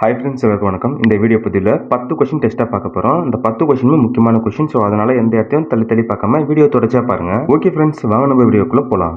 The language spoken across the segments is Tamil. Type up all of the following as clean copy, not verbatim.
ஹாய் ஃப்ரெண்ட்ஸ், எல்லாருக்கும் வணக்கம். இந்த வீடியோ பதிவில் 10 கொஸ்டின் டெஸ்ட்டாக பார்க்க போகிறோம். இந்த 10 கொஸ்டினுமே முக்கியமான கொஸ்டின். ஸோ அதனால் எந்த இடத்தையும் தள்ளி பார்க்காம வீடியோ தொடர்ச்சியாக பாருங்கள். ஓகே ஃப்ரெண்ட்ஸ், வாங்க நம்ம வீடியோக்குள்ளே போகலாம்.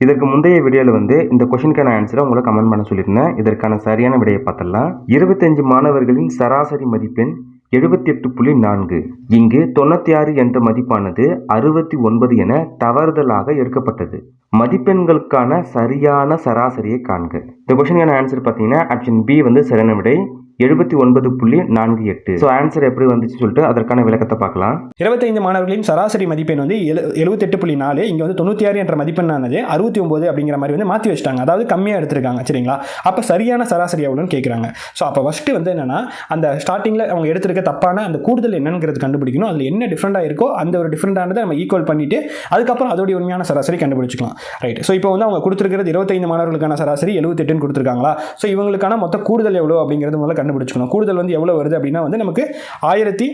இதற்கு முந்தைய வீடியோவில் இந்த கொஸ்டினுக்கான ஆன்சரை உங்களை கமெண்ட் பண்ண சொல்லியிருந்தேன். இதற்கான சரியான விடையை பார்த்தலாம். 25 மாணவர்களின் சராசரி மதிப்பெண் 78.4. இங்கு 96 என்ற மதிப்பானது 69 என தவறுதலாக எடுக்கப்பட்டது. மதிப்பெண்களுக்கான சரியான சராசரியை காண்க. இந்த கொஸ்டினுக்கான ஆன்சர் பார்த்தீங்கன்னா ஆப்ஷன் பி சரியான விடை 79.48. ஸோ ஆன்சர் எப்படி வந்துச்சு சொல்லிட்டு அதற்கான விளக்கத்தை பார்க்கலாம். 25 மாணவர்களின் சராசரி மதிப்பெண் 78.4. இங்கே 96 என்ற மதிப்பெண்ணானது 69 அப்படிங்கிற மாதிரி மாற்றி வச்சிட்டாங்க. அதாவது கம்மியாக எடுத்திருக்காங்க. சரிங்களா? அப்போ சரியான சராசரி எவ்வளோன்னு கேட்குறாங்க. ஸோ அப்போ ஃபஸ்ட்டு என்னன்னா, அந்த ஸ்டார்டிங்கில் அவங்க எடுத்திருக்க தப்பான அந்த கூடுதல் என்னங்கிறது கண்டுபிடிக்கணும். அதில் என்ன டிஃப்ரெண்டாக இருக்கோ அந்த ஒரு டிஃப்ரெண்டானதை நம்ம ஈக்குவல் பண்ணிவிட்டு அதுக்கப்புறம் அதோடைய உண்மையான சராசரி கண்டுபிடிச்சிக்கலாம். ரைட். ஸோ இப்போ அவங்க கொடுத்துருக்கிறது 25 மாணவர்களுக்கான சராசரி 78ன்னு கொடுத்துருக்காங்களா? ஸோ இவங்களுக்கான மொத்த கூடுதல் எவ்வளோ அப்படிங்கிறது முதல்ல கண்டுபிடிச்சிக்கணும். கூடுதல் எவ்வளவு வருது அப்படின்னா நமக்கு 1960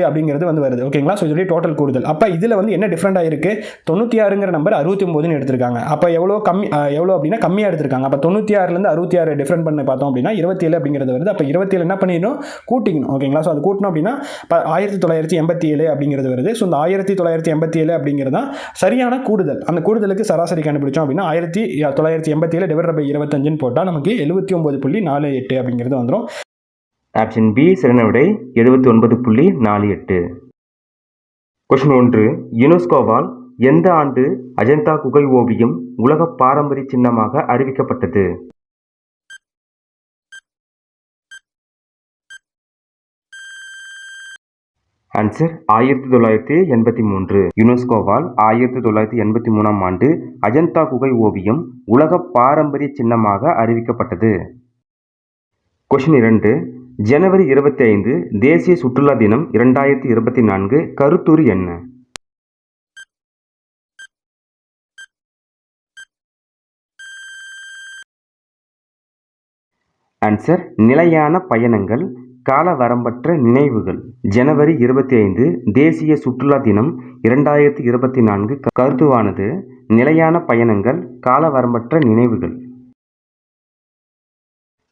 அப்படிங்கிறது வருது. ஓகேங்களா? ஸோ இதோடைய டோட்டல் கூடுதல். அப்போ இதில் என்ன டிஃப்ரெண்டாக இருக்குது? 96ங்கிற நம்பர் 69ன்னு எடுத்திருக்காங்க. அப்போ எவ்வளோ அப்படின்னா கம்மியாக எடுத்திருக்காங்க. அப்போ 96லேருந்து 66 டிஃப்ரெண்ட் பண்ணி பார்த்தோம் அப்படின்னா 27 அப்படிங்கிறது வருது. அப்போ 27 என்ன பண்ணிடணும்? கூட்டிக்கணும். ஓகேங்களா? ஸோ அது கூட்டணும் அப்படின்னா 1987 அப்படிங்கிறது வருது. ஸோ இந்த 1987 அப்படிங்கிறது தான் சரியான கூடுதல். அந்த கூடுதலுக்கு சராசரி கண்டுபிடிச்சோம் அப்படின்னா 1987 /25 போட்டால் நமக்கு 79.48 அப்படிங்கிறது வந்துடும். ஆப்ஷன் பி சரியான விடை 79.48. கொஸ்டின் 1. யுனெஸ்கோவால் எந்த ஆண்டு அஜந்தா குகை ஓவியம் உலக பாரம்பரிய சின்னமாக அறிவிக்கப்பட்டது? ஆன்சர் 1983. யுனெஸ்கோவால் 1983ஆம் ஆண்டு அஜந்தா குகை ஓவியம் உலக பாரம்பரிய சின்னமாக அறிவிக்கப்பட்டது. கொஸ்டின் 2. ஜனவரி 25 தேசிய சுற்றுலா தினம் 2024 கருத்துரு என்ன? ஆன்சர் நிலையான பயணங்கள், கால வரம்பற்ற நினைவுகள். ஜனவரி 25 தேசிய சுற்றுலா தினம் 2024 கருத்துவானது நிலையான பயணங்கள், கால வரம்பற்ற நினைவுகள்.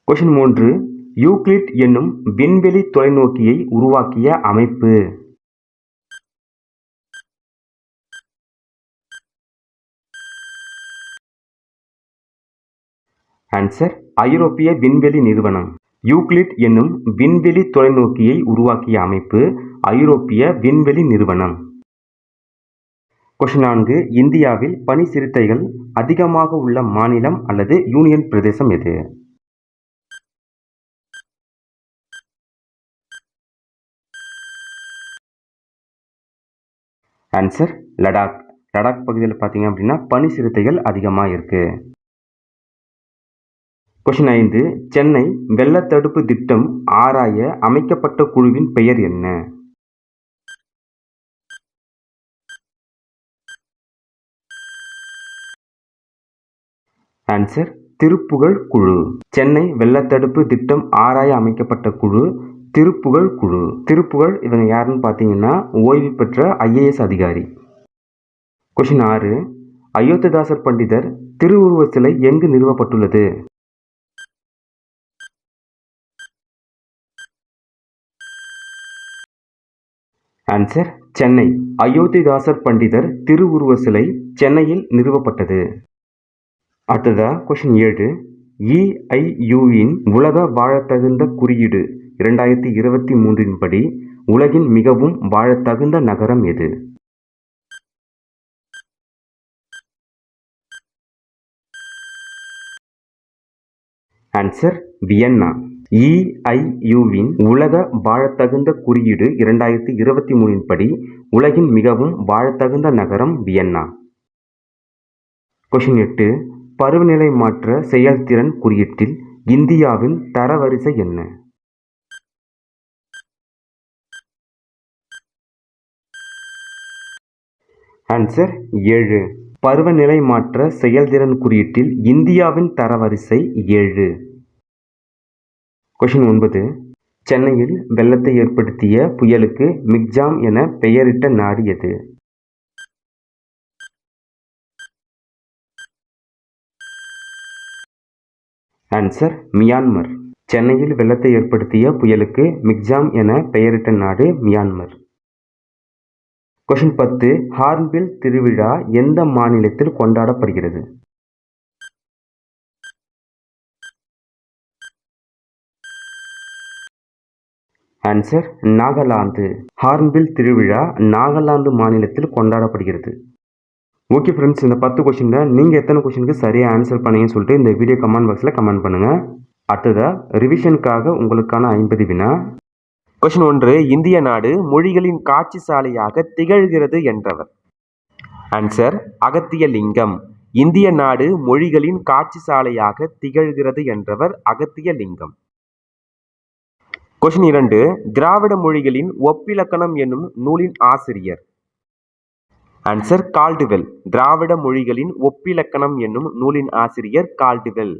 கொஸ்டின் 3. யூக்ளிட் என்னும் விண்வெளி தொலைநோக்கியை உருவாக்கிய அமைப்பு? ஆன்சர் ஐரோப்பிய விண்வெளி நிறுவனம். யூக்ளிட் என்னும் விண்வெளி தொலைநோக்கியை உருவாக்கிய அமைப்பு ஐரோப்பிய விண்வெளி நிறுவனம். கொஸ்டின் 4. இந்தியாவில் பனி சிறுத்தைகள் அதிகமாக உள்ள மாநிலம் அல்லது யூனியன் பிரதேசம் எது? ஆன்சர் லடாக். லடாக் பகுதியில் பார்த்தீங்க அப்படின்னா பனி சிறுத்தைகள் அதிகமாக இருக்கு. கொஸ்டின் 5. சென்னை வெள்ளத்தடுப்பு திட்டம் ஆராய அமைக்கப்பட்ட குழுவின் பெயர் என்ன? ஆன்சர் திருப்புகழ் குழு. சென்னை வெள்ளத்தடுப்பு திட்டம் ஆராய அமைக்கப்பட்ட குழு திருப்புகழ் குழு. திருப்புகழ் இவங்க யாருன்னு பார்த்தீங்கன்னா ஓய்வு பெற்ற IAS அதிகாரி. கொஸ்டின் 6. அயோத்திதாசர் பண்டிதர் திருவுருவ சிலை எங்கு நிறுவப்பட்டுள்ளது? ஆன்சர் சென்னை. அயோத்திதாசர் பண்டிதர் திருவுருவ சிலை சென்னையில் நிறுவப்பட்டது. அடுத்ததா கொஸ்டின் 7. EIUவின் உலக வாழத்தகுந்த குறியீடு 2023 படி உலகின் மிகவும் வாழத்தகுந்த நகரம் எது? Answer Vienna. EIUவின் உலக வாழத்தகுந்த குறியீடு 2023 படி உலகின் மிகவும் வாழத்தகுந்த நகரம் வியன்னா. கொஸ்டின் 8. பருவநிலை மாற்ற செயல்திறன் குறியீட்டில் இந்தியாவின் தரவரிசை என்ன? ஆன்சர் 7. பருவநிலை மாற்ற செயல்திறன் குறியீட்டில் இந்தியாவின் தரவரிசை 7. கொஸ்டின் 9. சென்னையில் வெள்ளத்தை ஏற்படுத்திய புயலுக்கு மிக்ஜாம் என பெயரிட்ட நாடு எது? Answer Myanmar. சென்னையில் வெள்ளத்தை ஏற்படுத்திய புயலுக்கு மிக்ஜாம் என பெயரிட்ட நாடு மியான்மர். கொஷின் 10. ஹார்ன்பில் திருவிழா எந்த மாநிலத்தில் கொண்டாடப்படுகிறது? ஆன்சர் நாகாலாந்து. ஹார்ன்பில் திருவிழா நாகாலாந்து மாநிலத்தில் கொண்டாடப்படுகிறது. ஓகே ஃப்ரெண்ட்ஸ், இந்த 10 கொஷினில் நீங்கள் எத்தனை கொஷினுக்கு சரியாக ஆன்சர் பண்ணீங்கன்னு சொல்லிட்டு இந்த வீடியோ கமெண்ட் பாக்ஸில் கமெண்ட் பண்ணுங்கள். அடுத்ததாக ரிவிஷனுக்காக உங்களுக்கான 50 வினா. கொஷின் 1. இந்திய நாடு மொழிகளின் காட்சி சாலையாக திகழ்கிறது என்றவர்? ஆன்சர் அகத்தியலிங்கம். இந்திய நாடு மொழிகளின் காட்சி சாலையாக திகழ்கிறது என்றவர் அகத்தியலிங்கம். கொஷின் 2. திராவிட மொழிகளின் ஒப்பிலக்கணம் என்னும் நூலின் ஆசிரியர்? Answer Caldwell. திராவிட மொழிகளின் ஒப்பிலக்கணம் என்னும் நூலின் ஆசிரியர் கால்டுவெல்.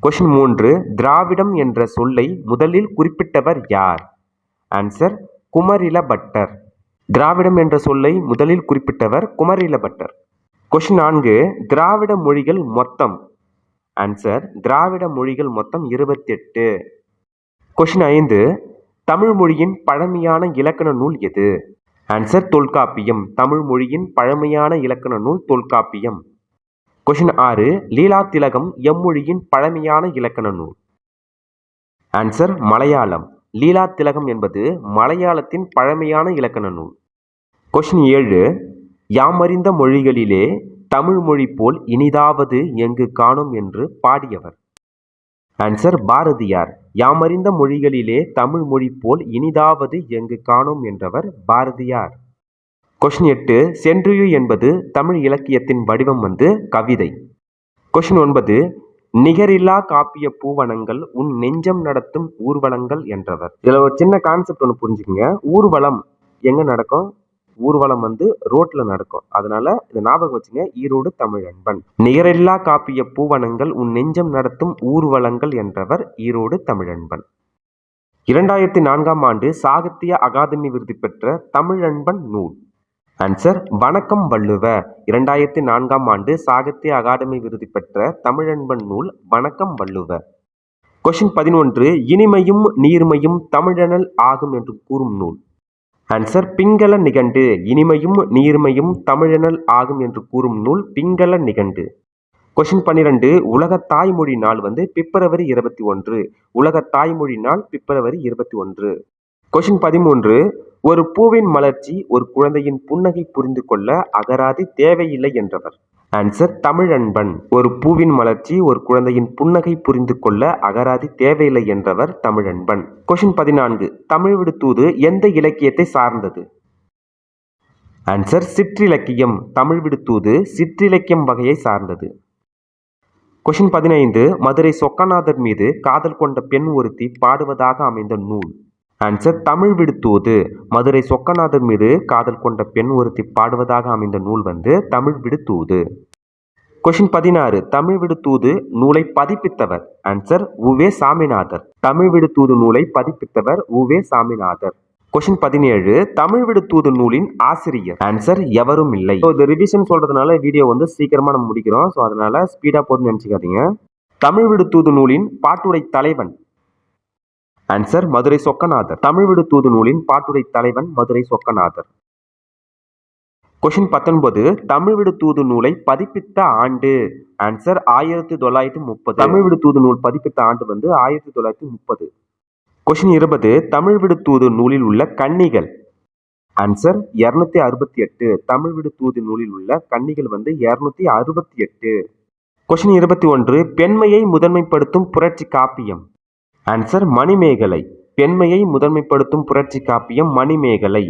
கொஷின் 3. திராவிடம் என்ற சொல்லை முதலில் குறிப்பிட்டவர் யார்? ஆன்சர் குமரிலபட்டர். திராவிடம் என்ற சொல்லை முதலில் குறிப்பிட்டவர் குமரிலபட்டர். கொஷின் 4. திராவிட மொழிகள் மொத்தம்? ஆன்சர் திராவிட மொழிகள் மொத்தம் 28. கொஷின் 5. தமிழ் மொழியின் பழமையான இலக்கண நூல் எது? ஆன்சர் தொல்காப்பியம். தமிழ் மொழியின் பழமையான இலக்கண நூல் தொல்காப்பியம். கொஷின் 6. லீலா திலகம் எம்மொழியின் பழமையான இலக்கண நூல்? ஆன்சர் மலையாளம். லீலா திலகம் என்பது மலையாளத்தின் பழமையான இலக்கண நூல். கொஷின் 7. யாமறிந்த மொழிகளிலே தமிழ் மொழி போல் இனிதாவது எங்கு காணோம் என்று பாடியவர்? ஆன்சர் பாரதியார். யாமறிந்த மொழிகளிலே தமிழ் மொழி போல் இனிதாவது எங்கு காணோம் என்றவர் பாரதியார். கொஷின் 8. சென்றியு என்பது தமிழ் இலக்கியத்தின் வடிவம் கவிதை. கொஷின் 9. நிகரில்லா காப்பிய பூவனங்கள் உன் நெஞ்சம் நடத்தும் ஊர்வலங்கள் என்றவர்? இதில் ஒரு சின்ன கான்செப்ட் ஒன்று புரிஞ்சுக்கங்க. ஊர்வலம் எங்கே நடக்கும்? ஊர்வலம் ரோட்ல நடக்கும். அதனால இதை ஞாபகம் வச்சுங்க. ஈரோடு தமிழன்பன். நிகரில்லா காப்பிய பூவனங்கள் உன் நெஞ்சம் நடத்தும் ஊர்வலங்கள் என்றவர் ஈரோடு தமிழன்பன். 2004ஆம் ஆண்டு சாகித்ய அகாதமி விருது பெற்ற தமிழன்பன் நூல்? ஆன்சர் வணக்கம் வள்ளுவ. 2004ஆம் ஆண்டு சாகித்ய அகாதமி விருது பெற்ற தமிழன்பன் நூல் வணக்கம் வள்ளுவ. கொஷின் 11. இனிமையும் நீர்மையும் தமிழனல் ஆகும் என்று கூறும் நூல்? ஆன்சர் பிங்கள நிகண்டு. இனிமையும் நீர்மையும் தமிழனல் ஆகும் என்று கூறும் நூல் பிங்கள நிகண்டு. கொஷின் 12. உலக தாய்மொழி நாள் பிப்ரவரி 21. உலக தாய்மொழி நாள் பிப்ரவரி 21. கொஷின் 13. ஒரு பூவின் மலர்ச்சி ஒரு குழந்தையின் புன்னகை புரிந்து கொள்ள அகராதி தேவையில்லை என்றவர்? ஆன்சர் தமிழன்பன். ஒரு பூவின் மலர்ச்சி ஒரு குழந்தையின் புன்னகை புரிந்து கொள்ள அகராதி தேவையில்லை என்றவர் தமிழன்பன். கொஷின் 14. தமிழ் விடுதூது எந்த இலக்கியத்தை சார்ந்தது? ஆன்சர் சிற்றிலக்கியம். தமிழ் விடுதூது சிற்றிலக்கியம் வகையை சார்ந்தது. கொஷின் 15. மதுரை சொக்கநாதர் மீது காதல் கொண்ட பெண் ஒருத்தி பாடுவதாக அமைந்த நூல்? ஆன்சர் தமிழ் விடுதூது. மதுரை சொக்கநாதர் மீது காதல் கொண்ட பெண் ஒருத்தி பாடுவதாக அமைந்த நூல் தமிழ் விடுதூது. கொஷின் 16. தமிழ் விடுதூது நூலை பதிப்பித்தவர்? ஆன்சர் உவே சாமிநாதர். தமிழ் விடுதூது நூலை பதிப்பித்தவர் உவே சாமிநாதர். கொஷின் 17. தமிழ் விடுதூது நூலின் ஆசிரியர்? ஆன்சர் எவரும் இல்லை. இது ரிவிஷன் சொல்றதுனால வீடியோ சீக்கிரமா நம்ம முடிக்கிறோம். ஸோ அதனால ஸ்பீடா போதுன்னு நினைச்சுக்காதீங்க. தமிழ் விடுதூது நூலின் பாட்டுடை தலைவன்? ஆன்சர் மதுரை சொக்கநாதர். தமிழ் விடுதூது நூலின் பாட்டுடை தலைவன் மதுரை சொக்கநாதர். கொஷின் 19. தமிழ் விடுதூது நூலை பதிப்பித்த ஆண்டு? ஆன்சர் 1930. தமிழ் விடுதூது நூல் பதிப்பித்த ஆண்டு 1930. கொஷின் 20. தமிழ் விடுதூது நூலில் உள்ள கன்னிகள்? ஆன்சர் 268. தமிழ் விடுதூது நூலில் உள்ள கன்னிகள் 268. கொஷின் 21. பெண்மையை முதன்மைப்படுத்தும் புரட்சி காப்பியம்? ஆன்சர் மணிமேகலை. பெண்மையை முதன்மைப்படுத்தும் புரட்சி காப்பியம் மணிமேகலை.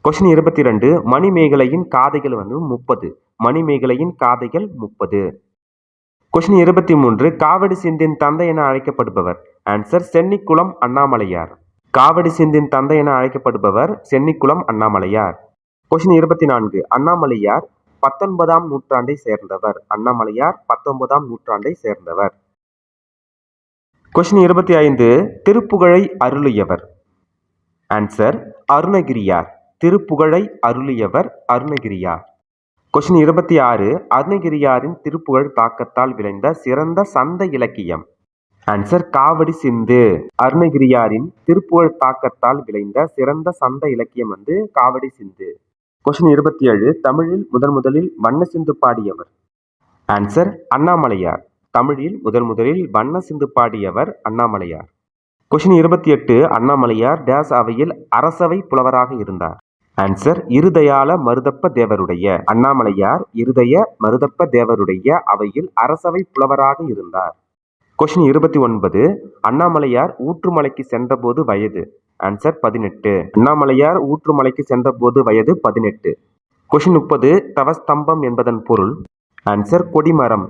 கொஷின் 22. மணிமேகலையின் காதைகள் 30. மணிமேகலையின் காதைகள் 30. கொஷின் 23. காவடி சிந்தின் தந்தை என அழைக்கப்படுபவர்? ஆன்சர் சென்னிக்குளம் அண்ணாமலையார். காவடி சிந்தின் தந்தை என அழைக்கப்படுபவர் சென்னிக்குளம் அண்ணாமலையார். கொஷின் 24. அண்ணாமலையார் 19ஆம் நூற்றாண்டை சேர்ந்தவர்? அண்ணாமலையார் 19ஆம் நூற்றாண்டை சேர்ந்தவர். கொஷின் 25. திருப்புகழை அருளியவர்? ஆன்சர் அருணகிரியார். திருப்புகழை அருளியவர் அருணகிரியார். கொஸ்டின் 26 அருணகிரியாரின் திருப்புகழ் தாக்கத்தால் விளைந்த சிறந்த சந்த இலக்கியம். ஆன்சர் காவடி சிந்து. அருணகிரியாரின் திருப்புகழ் தாக்கத்தால் விளைந்த சிறந்த சந்த இலக்கியம் வந்து காவடி சிந்து. கொஸ்டின் 27 தமிழில் முதலில் வண்ண சிந்து பாடியவர். ஆன்சர் அண்ணாமலையார். தமிழில் முதலில் வண்ண சிந்து பாடியவர் அண்ணாமலையார். கொஸ்டின் 28 அண்ணாமலையார் டேஸ் அவையில் அரசவை புலவராக இருந்தார். ஆன்சர் இருதயால மருதப்ப தேவருடைய. அண்ணாமலையார் இருதய மருதப்ப தேவருடைய அவையில் அரசவை புலவராக இருந்தார். கொஸ்டின் 29 அண்ணாமலையார் ஊற்றுமலைக்கு சென்றபோது வயது. ஆன்சர் 18. அண்ணாமலையார் ஊற்றுமலைக்கு சென்றபோது வயது 18. கொஸ்டின் 30 தவஸ்தம்பம் என்பதன் பொருள். ஆன்சர் கொடிமரம்.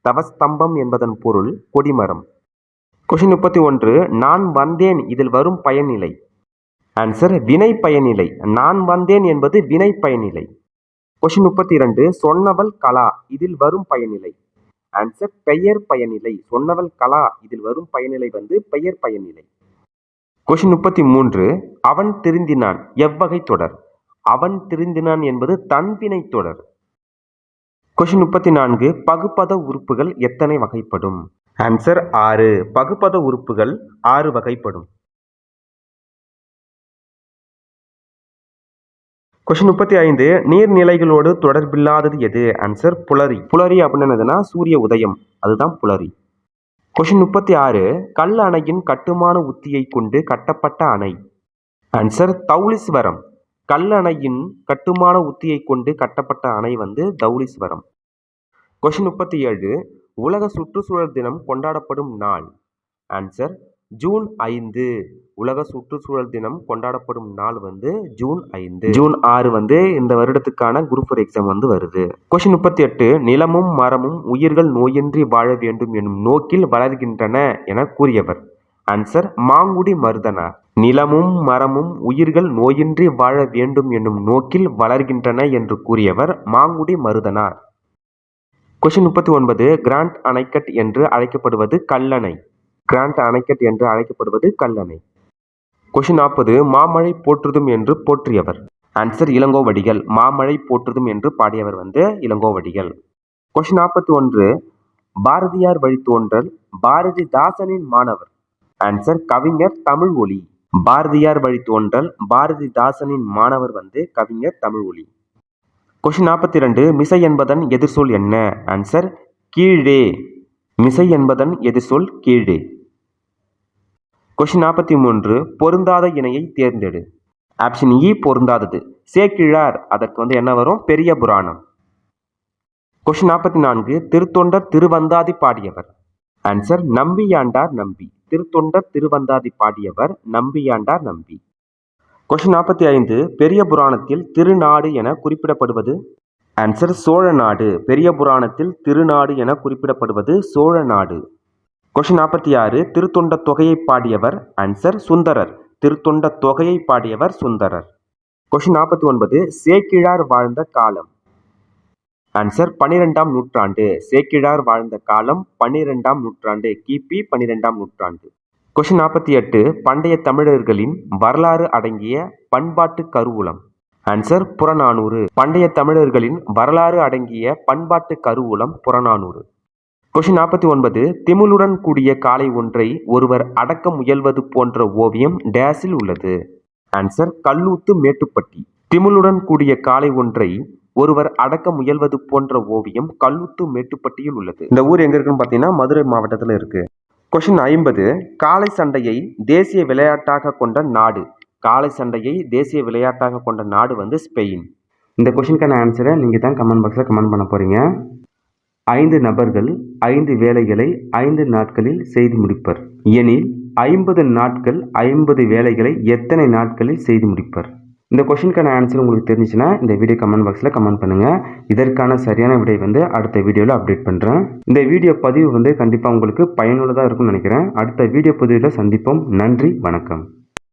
தவஸ்தம்பம் என்பதன் பொருள் கொடிமரம். கொஸ்டின் 31 நான் வந்தேன் இதில் வரும் பயனிலை. ஆன்சர் வினை பயனிலை. நான் வந்தேன் என்பது வினை பயனிலை. கொஸ்டின் 32 சொன்னவள் கலா இதில் வரும் பயனிலை. ஆன்சர் பெயர் பயனிலை. சொன்னவள் கலா இதில் வரும் பயனிலை வந்து பெயர் பயனிலை. கொஸ்டின் 33 அவன் திருந்தினான் எவ்வகை தொடர். அவன் திருந்தினான் என்பது தன்வினை தொடர். கொஸ்டின் 34 பகுபத உறுப்புகள் எத்தனை வகைப்படும். ஆன்சர் 6. பகுபத உறுப்புகள் 6 வகைப்படும். கொஸ்டின் 35 நீர்நிலைகளோடு தொடர்பில்லாதது எது. ஆன்சர் புலரி. புலரி அப்படின்னு என்னதுன்னா சூரிய உதயம், அதுதான் புலரி. கொஸ்டின் 36 கல் அணையின் கட்டுமான உத்தியை கொண்டு கட்டப்பட்ட அணை. ஆன்சர் தௌலீஸ்வரம். கல் அணையின் கட்டுமான உத்தியை கொண்டு கட்டப்பட்ட அணை வந்து தௌலீஸ்வரம். கொஸ்டின் 37 உலக சுற்றுச்சூழல் தினம் கொண்டாடப்படும் நாள். Answer June 5. உலக சுற்றுச்சூழல் தினம் கொண்டாடப்படும் நாள் வந்து ஜூன் 5. ஜூன் 6 வந்து இந்த வருடத்துக்கான குரூப் 4 எக்ஸாம் வந்து வருது. கொஸ்டின் 38 நிலமும் மரமும் உயிர்கள் நோயின்றி வாழ வேண்டும் எனும் நோக்கில் வளர்கின்றன என கூறியவர். ஆன்சர் மாங்குடி மருதனார். நிலமும் மரமும் உயிர்கள் நோயின்றி வாழ வேண்டும் என்னும் நோக்கில் வளர்கின்றன என்று கூறியவர் மாங்குடி மருதனார். கொஸ்டின் 39 கிராண்ட் அணைக்கட் என்று அழைக்கப்படுவது கல்லணை. கிராண்ட் அணைக்கட் என்று அழைக்கப்படுவது கல்லணை. கொஸ்டின் 40 மாமழை போற்றுதும் என்று போற்றியவர். ஆன்சர் இளங்கோவடிகள். மாமழை போற்றுதும் என்று பாடியவர் வந்து இளங்கோவடிகள். கொஸ்டின் 41 பாரதியார் வழித்தோன்றல் பாரதிதாசனின் மாணவர். ஆன்சர் கவிஞர் தமிழ் ஒளி. பாரதியார் வழித்தோன்றல் பாரதிதாசனின் மாணவர் வந்து கவிஞர் தமிழ் ஒளி. கொஸ்டின் 42 மிசை என்பதன் எதிர்சொல் என்ன. ஆன்சர் கீழே. மிசை என்பதன் எதிர்சொல் கீழே. கொஸ்டின் 43 பொருந்தாத இணையை தேர்ந்தெடு. ஆப்ஷன் இ பொருந்தாதது. சேக்கிழார் அதற்கு வந்து என்ன வரும் பெரிய புராணம். கொஸ்டின் 44 திருத்தொண்டர் திருவந்தாதி பாடியவர். ஆன்சர் நம்பியாண்டார் நம்பி. திருத்தொண்டர் திருவந்தாதி பாடியவர் நம்பியாண்டார் நம்பி. கொஸ்டின் 45 பெரிய புராணத்தில் திருநாடு என குறிப்பிடப்படுவது. ஆன்சர் சோழநாடு. பெரிய புராணத்தில் திருநாடு என குறிப்பிடப்படுவது சோழநாடு. கொஸ்டின் 46 திருத்தொண்ட தொகையை பாடியவர். ஆன்சர் சுந்தரர். திருத்தொண்ட தொகையை பாடியவர் சுந்தரர். கொஸ்டின் 49 சேக்கிழார் வாழ்ந்த காலம். ஆன்சர் 12ஆம் நூற்றாண்டு. சேக்கிழார் வாழ்ந்த காலம் 12ஆம் நூற்றாண்டு. கிபி 12ஆம் நூற்றாண்டு. கொஸ்டின் 48 பண்டைய தமிழர்களின் வரலாறு அடங்கிய பண்பாட்டு கருவூலம். ஆன்சர் புறநானூறு. பண்டைய தமிழர்களின் வரலாறு அடங்கிய பண்பாட்டு கருவூலம் புறநானூறு. கொஸ்டின் 49 திமிலுடன் கூடிய காளை ஒன்றை ஒருவர் அடக்க முயல்வது போன்ற ஓவியம் டேஸில் உள்ளது. ஆன்சர் கல்லூத்து மேட்டுப்பட்டி. திமிலுடன் கூடிய காளை ஒன்றை ஒருவர் அடக்க முயல்வது போன்ற ஓவியம் கல்லூத்து மேட்டுப்பட்டியில் உள்ளது. இந்த ஊர் எங்க இருக்குன்னு பார்த்தீங்கன்னா மதுரை மாவட்டத்தில் இருக்கு. கொஸ்டின் 50 காளை சண்டையை தேசிய விளையாட்டாக கொண்ட நாடு. காளை சண்டையை தேசிய விளையாட்டாக கொண்ட நாடு வந்து ஸ்பெயின். இந்த கொஸ்டினுக்கான ஆன்சரை நீங்கள் தான் கமெண்ட் பாக்ஸில் கமெண்ட் பண்ண போகிறீங்க. 5 நபர்கள் 5 வேலைகளை 5 நாட்களில் செய்து முடிப்பர் எனில் 50 நாட்கள் 50 வேலைகளை எத்தனை நாட்களில் செய்து முடிப்பர். இந்த கொஸ்டினுக்கான ஆன்சர் உங்களுக்கு தெரிஞ்சுச்சுன்னா இந்த வீடியோ கமெண்ட் பாக்ஸில் கமெண்ட் பண்ணுங்கள். இதற்கான சரியான விடை வந்து அடுத்த வீடியோவில் அப்டேட் பண்ணுறேன். இந்த வீடியோ பதிவு வந்து கண்டிப்பாக உங்களுக்கு பயனுள்ளதாக இருக்கும்னு நினைக்கிறேன். அடுத்த வீடியோ பதிவில் சந்திப்போம். நன்றி, வணக்கம்.